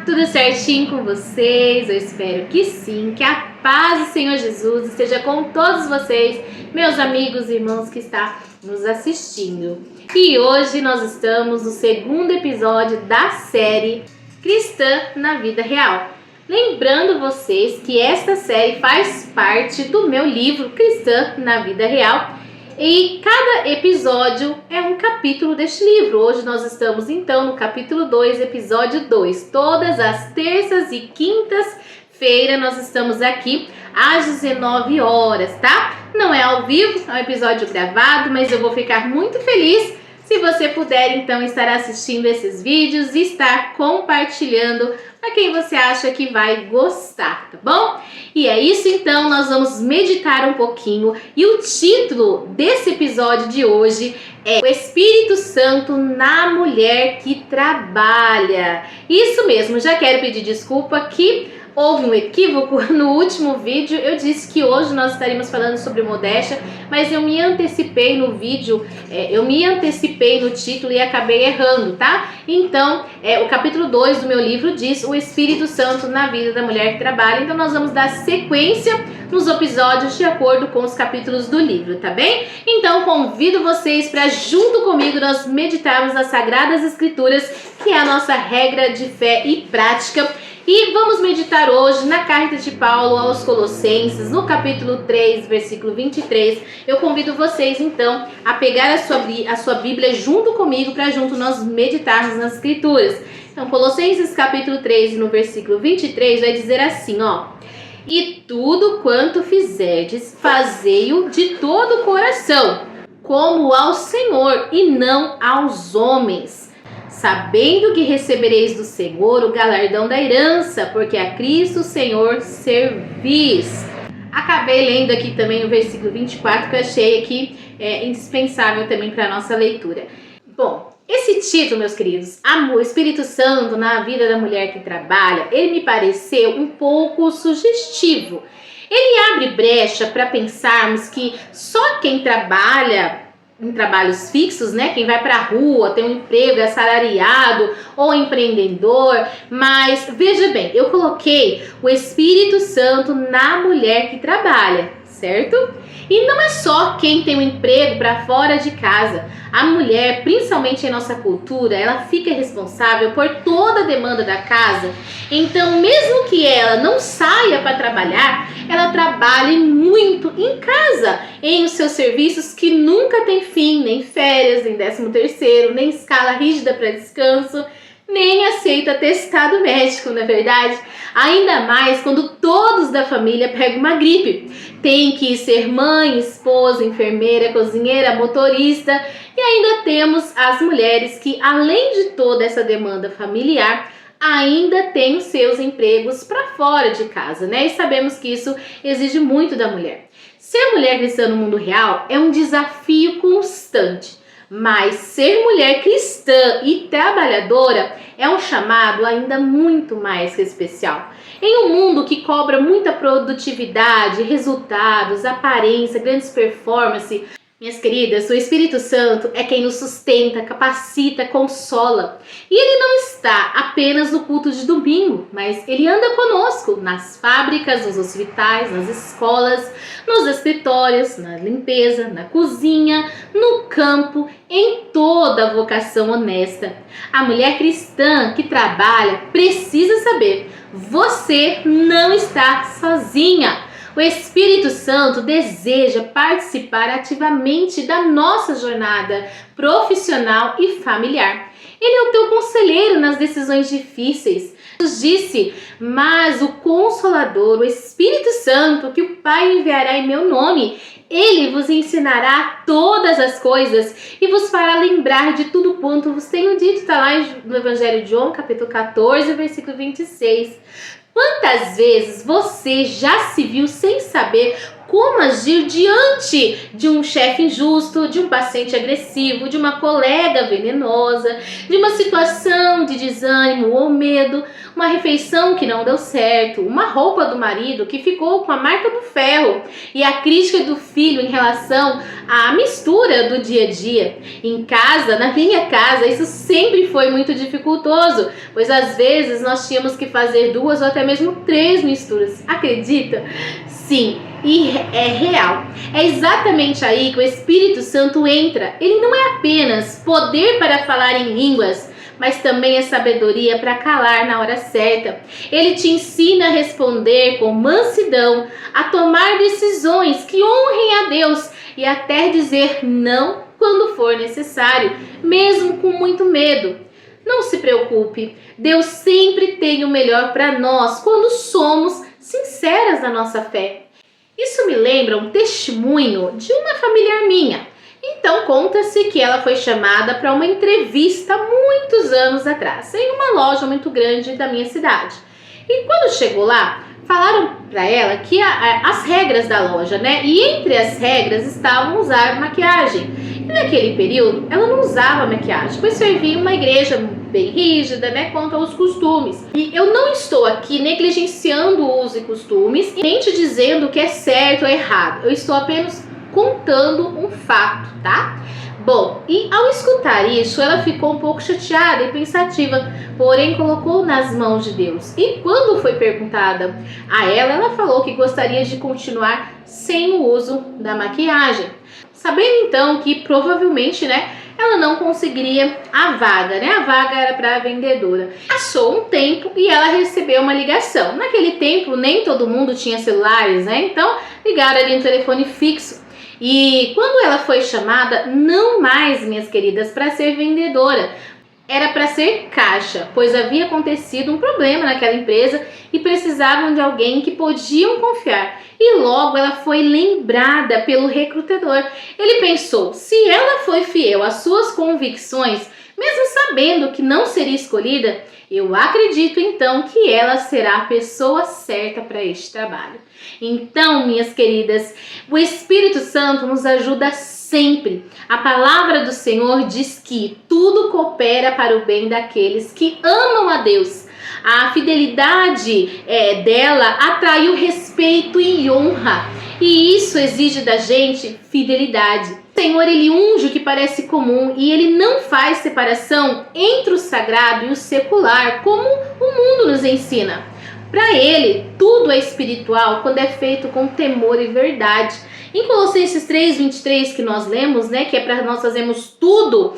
Tudo certinho com vocês? Eu espero que sim, que a paz do Senhor Jesus esteja com todos vocês, meus amigos e irmãos que estão nos assistindo. E hoje nós estamos no segundo episódio da série Cristã na Vida Real. Lembrando vocês que esta série faz parte do meu livro Cristã na Vida Real. E cada episódio é um capítulo deste livro. Hoje nós estamos então no capítulo 2, episódio 2. Todas as terças e quintas-feiras nós estamos aqui às 19 horas, tá? Não é ao vivo, é um episódio gravado, mas eu vou ficar muito feliz se você puder então estar assistindo esses vídeos e estar compartilhando para quem você acha que vai gostar, tá bom? E é isso então, nós vamos meditar um pouquinho e o título desse episódio de hoje é O Espírito Santo na Mulher que Trabalha. Isso mesmo, já quero pedir desculpa que houve um equívoco no último vídeo. Eu disse que hoje nós estaríamos falando sobre modéstia, mas eu me antecipei no vídeo, eu me antecipei no título e acabei errando, tá? Então, o capítulo 2 do meu livro diz o Espírito Santo na vida da mulher que trabalha. Então nós vamos dar sequência nos episódios de acordo com os capítulos do livro, tá bem? Então convido vocês para junto comigo nós meditarmos nas Sagradas Escrituras, que é a nossa regra de fé e prática. E vamos meditar hoje na carta de Paulo aos Colossenses, no capítulo 3, versículo 23. Eu convido vocês, então, a pegar a sua Bíblia junto comigo, para junto nós meditarmos nas Escrituras. Então, Colossenses capítulo 3, no versículo 23, vai dizer assim, ó. E tudo quanto fizerdes, fazei-o de todo o coração, como ao Senhor e não aos homens, sabendo que recebereis do Senhor o galardão da herança, porque a Cristo Senhor servis. Acabei lendo aqui também o versículo 24, que eu achei aqui indispensável também para a nossa leitura. Bom, esse título, meus queridos, o Espírito Santo na vida da mulher que trabalha, ele me pareceu um pouco sugestivo. Ele abre brecha para pensarmos que só quem trabalha em trabalhos fixos, né? Quem vai para a rua, tem um emprego, é assalariado ou empreendedor. Mas veja bem, eu coloquei o Espírito Santo na mulher que trabalha, certo? E não é só quem tem um emprego para fora de casa. A mulher, principalmente em nossa cultura, ela fica responsável por toda a demanda da casa. Então, mesmo que ela não saia para trabalhar, ela trabalha muito em casa, em os seus serviços que nunca tem fim, nem férias, nem 13º, nem escala rígida para descanso, nem aceita atestado médico, não é verdade? Ainda mais quando todos da família pegam uma gripe. Tem que ser mãe, esposa, enfermeira, cozinheira, motorista. E ainda temos as mulheres que, além de toda essa demanda familiar, ainda têm os seus empregos para fora de casa, né? E sabemos que isso exige muito da mulher. Ser mulher cristã no mundo real é um desafio constante. Mas ser mulher cristã e trabalhadora é um chamado ainda muito mais que especial. Em um mundo que cobra muita produtividade, resultados, aparência, grandes performances, minhas queridas, o Espírito Santo é quem nos sustenta, capacita, consola. E ele não está apenas no culto de domingo, mas ele anda conosco nas fábricas, nos hospitais, nas escolas, nos escritórios, na limpeza, na cozinha, no campo, em toda a vocação honesta. A mulher cristã que trabalha precisa saber, você não está sozinha. O Espírito Santo deseja participar ativamente da nossa jornada profissional e familiar. Ele é o teu conselheiro nas decisões difíceis. Jesus disse, mas o Consolador, o Espírito Santo, que o Pai enviará em meu nome, ele vos ensinará todas as coisas e vos fará lembrar de tudo quanto vos tenho dito. Está lá no Evangelho de João, capítulo 14, versículo 26. Quantas vezes você já se viu sem saber como agir diante de um chefe injusto, de um paciente agressivo, de uma colega venenosa, de uma situação de desânimo ou medo, uma refeição que não deu certo, uma roupa do marido que ficou com a marca do ferro e a crítica do filho em relação à mistura do dia a dia. Em casa, na minha casa, isso sempre foi muito dificultoso, pois às vezes nós tínhamos que fazer 2 ou até mesmo 3 misturas. Acredita? Sim, e é real. É exatamente aí que o Espírito Santo entra. Ele não é apenas poder para falar em línguas, mas também é sabedoria para calar na hora certa. Ele te ensina a responder com mansidão, a tomar decisões que honrem a Deus e até dizer não quando for necessário, mesmo com muito medo. Não se preocupe, Deus sempre tem o melhor para nós quando somos sinceras na nossa fé. Isso me lembra um testemunho de uma familiar minha. Então conta-se que ela foi chamada para uma entrevista muitos anos atrás, em uma loja muito grande da minha cidade. E quando chegou lá, falaram para ela que as regras da loja, né? E entre as regras estavam usar maquiagem. E naquele período, ela não usava maquiagem, pois servia em uma igreja bem rígida, né? Quanto aos costumes. E eu não estou aqui negligenciando o uso e costumes, nem te dizendo o que é certo ou errado. Eu estou apenas contando um fato, tá? Bom, e ao escutar isso, ela ficou um pouco chateada e pensativa, porém colocou nas mãos de Deus. E quando foi perguntada a ela falou que gostaria de continuar sem o uso da maquiagem, sabendo então que provavelmente, né, ela não conseguiria a vaga, né? A vaga era para a vendedora. Passou um tempo e ela recebeu uma ligação. Naquele tempo nem todo mundo tinha celulares, né? Então ligaram ali no telefone fixo. E quando ela foi chamada, não mais, minhas queridas, para ser vendedora, era para ser caixa, pois havia acontecido um problema naquela empresa e precisavam de alguém que podiam confiar. E logo ela foi lembrada pelo recrutador. Ele pensou, se ela foi fiel às suas convicções, mesmo sabendo que não seria escolhida, eu acredito então que ela será a pessoa certa para este trabalho. Então, minhas queridas, o Espírito Santo nos ajuda sempre. A palavra do Senhor diz que tudo coopera para o bem daqueles que amam a Deus. A fidelidade dela atrai o respeito e honra. E isso exige da gente fidelidade. O Senhor, ele unge o que parece comum e ele não faz separação entre o sagrado e o secular, como o mundo nos ensina. Para ele, tudo é espiritual quando é feito com temor e verdade. Em Colossenses 3:23 que nós lemos, né, que é para nós fazermos tudo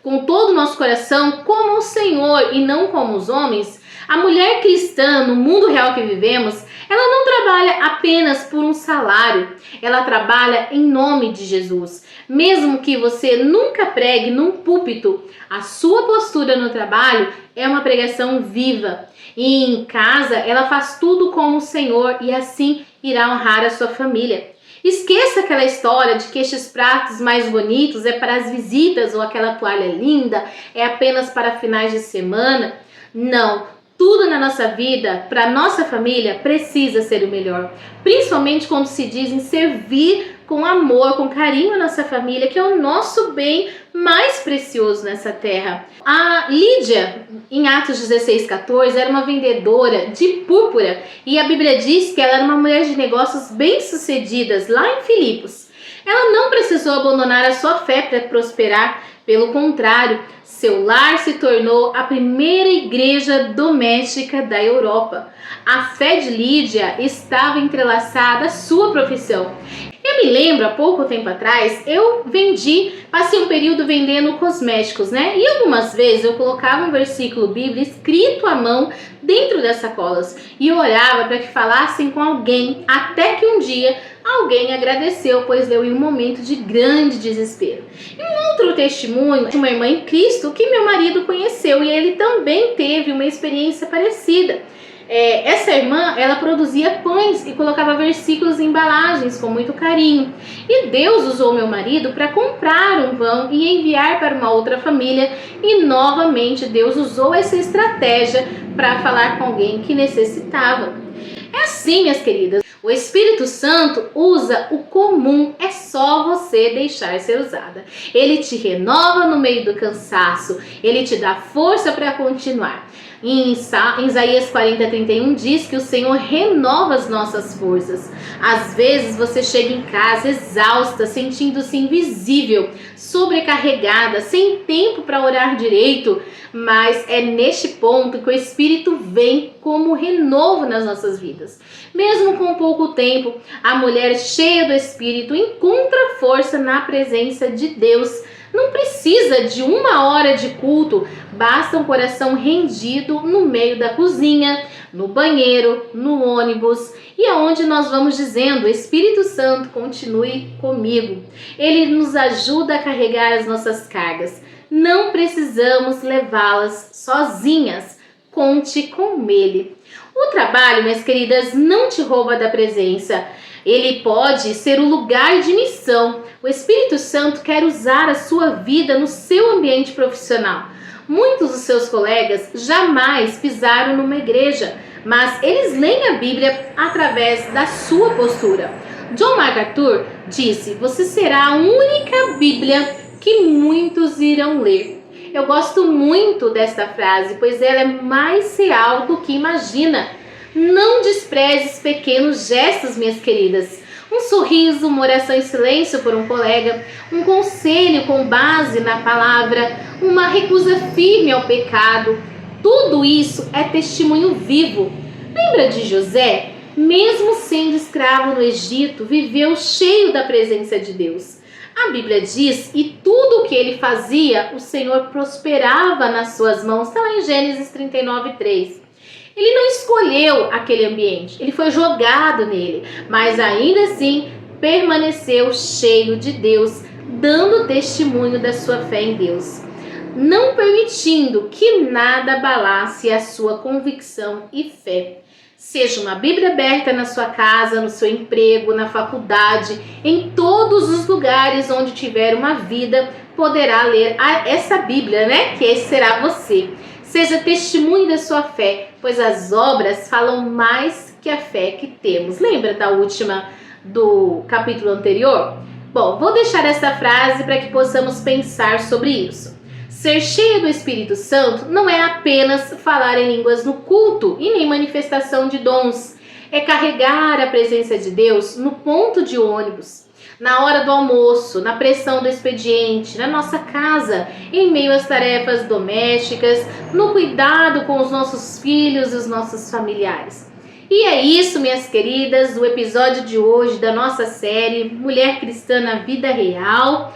com todo o nosso coração como o Senhor e não como os homens, a mulher cristã no mundo real que vivemos, ela não trabalha apenas por um salário, ela trabalha em nome de Jesus. Mesmo que você nunca pregue num púlpito, a sua postura no trabalho é uma pregação viva. E em casa, ela faz tudo como o Senhor e assim irá honrar a sua família. Esqueça aquela história de que estes pratos mais bonitos é para as visitas ou aquela toalha linda é apenas para finais de semana. Não, tudo na nossa vida, para a nossa família, precisa ser o melhor. Principalmente quando se diz em servir com amor, com carinho a nossa família, que é o nosso bem mais precioso nessa terra. A Lídia, em Atos 16:14, era uma vendedora de púrpura e a Bíblia diz que ela era uma mulher de negócios bem-sucedidas lá em Filipos. Ela não precisou abandonar a sua fé para prosperar, pelo contrário, seu lar se tornou a primeira igreja doméstica da Europa. A fé de Lídia estava entrelaçada à sua profissão. Eu me lembro, há pouco tempo atrás, eu passei um período vendendo cosméticos, né? E algumas vezes eu colocava um versículo bíblico escrito à mão dentro das sacolas e orava para que falassem com alguém, até que um dia alguém agradeceu, pois leu em um momento de grande desespero. E um outro testemunho de uma irmã em Cristo que meu marido conheceu e ele também teve uma experiência parecida. Essa irmã, ela produzia pães e colocava versículos em embalagens com muito carinho. E Deus usou meu marido para comprar um pão e enviar para uma outra família. E novamente Deus usou essa estratégia para falar com alguém que necessitava. É assim, minhas queridas. O Espírito Santo usa o comum, é só você deixar ser usada. Ele te renova no meio do cansaço, ele te dá força para continuar. Em Isaías 40:31 diz que o Senhor renova as nossas forças. Às vezes você chega em casa exausta, sentindo-se invisível, sobrecarregada, sem tempo para orar direito, mas é neste ponto que o Espírito vem como renovo nas nossas vidas. Mesmo com pouco tempo, a mulher cheia do Espírito encontra força na presença de Deus. Não precisa de 1 hora de culto, basta um coração rendido no meio da cozinha, no banheiro, no ônibus e aonde nós vamos dizendo: Espírito Santo, continue comigo. Ele nos ajuda a carregar as nossas cargas. Não precisamos levá-las sozinhas. Conte com Ele. O trabalho, minhas queridas, não te rouba da presença. Ele pode ser o lugar de missão. O Espírito Santo quer usar a sua vida no seu ambiente profissional. Muitos dos seus colegas jamais pisaram numa igreja, mas eles leem a Bíblia através da sua postura. John MacArthur disse: você será a única Bíblia que muitos irão ler. Eu gosto muito desta frase, pois ela é mais real do que imagina. Não desprezes pequenos gestos, minhas queridas. Um sorriso, uma oração em silêncio por um colega, um conselho com base na palavra, uma recusa firme ao pecado. Tudo isso é testemunho vivo. Lembra de José? Mesmo sendo escravo no Egito, viveu cheio da presença de Deus. A Bíblia diz, e tudo o que ele fazia, o Senhor prosperava nas suas mãos. Está lá em Gênesis 39:3. Ele não escolheu aquele ambiente, ele foi jogado nele, mas ainda assim permaneceu cheio de Deus, dando testemunho da sua fé em Deus, não permitindo que nada abalasse a sua convicção e fé. Seja uma Bíblia aberta na sua casa, no seu emprego, na faculdade, em todos os lugares onde tiver uma vida, poderá ler essa Bíblia, né? Que esse será você. Seja testemunho da sua fé, pois as obras falam mais que a fé que temos. Lembra da última do capítulo anterior? Bom, vou deixar essa frase para que possamos pensar sobre isso. Ser cheio do Espírito Santo não é apenas falar em línguas no culto e nem manifestação de dons. É carregar a presença de Deus no ponto de ônibus, na hora do almoço, na pressão do expediente, na nossa casa, em meio às tarefas domésticas, no cuidado com os nossos filhos e os nossos familiares. E é isso, minhas queridas, o episódio de hoje da nossa série Mulher Cristã na Vida Real.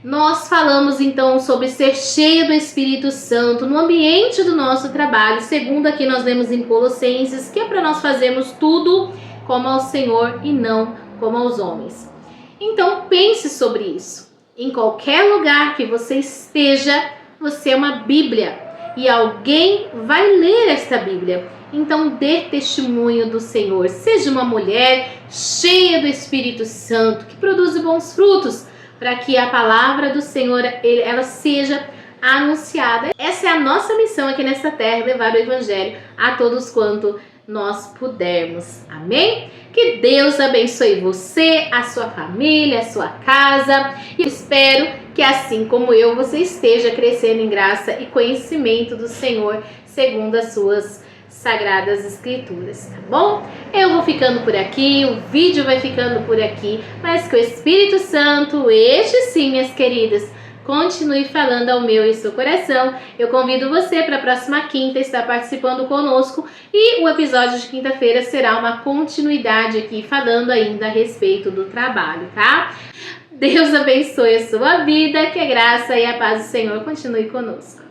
Nós falamos então sobre ser cheia do Espírito Santo no ambiente do nosso trabalho, segundo aqui nós lemos em Colossenses, que é para nós fazermos tudo como ao Senhor e não como aos homens. Então pense sobre isso. Em qualquer lugar que você esteja, você é uma Bíblia e alguém vai ler esta Bíblia. Então dê testemunho do Senhor. Seja uma mulher cheia do Espírito Santo, que produz bons frutos, para que a palavra do Senhor ela seja anunciada. Essa é a nossa missão aqui nesta terra, levar o Evangelho a todos quanto nós pudermos. Amém? Que Deus abençoe você, a sua família, a sua casa. E eu espero que assim como eu, você esteja crescendo em graça e conhecimento do Senhor, segundo as suas Sagradas Escrituras, tá bom? Eu vou ficando por aqui, o vídeo vai ficando por aqui, mas que o Espírito Santo, este sim, minhas queridas, continue falando ao meu e seu coração. Eu convido você para a próxima quinta estar participando conosco e o episódio de quinta-feira será uma continuidade aqui, falando ainda a respeito do trabalho, tá? Deus abençoe a sua vida, que a graça e a paz do Senhor continue conosco.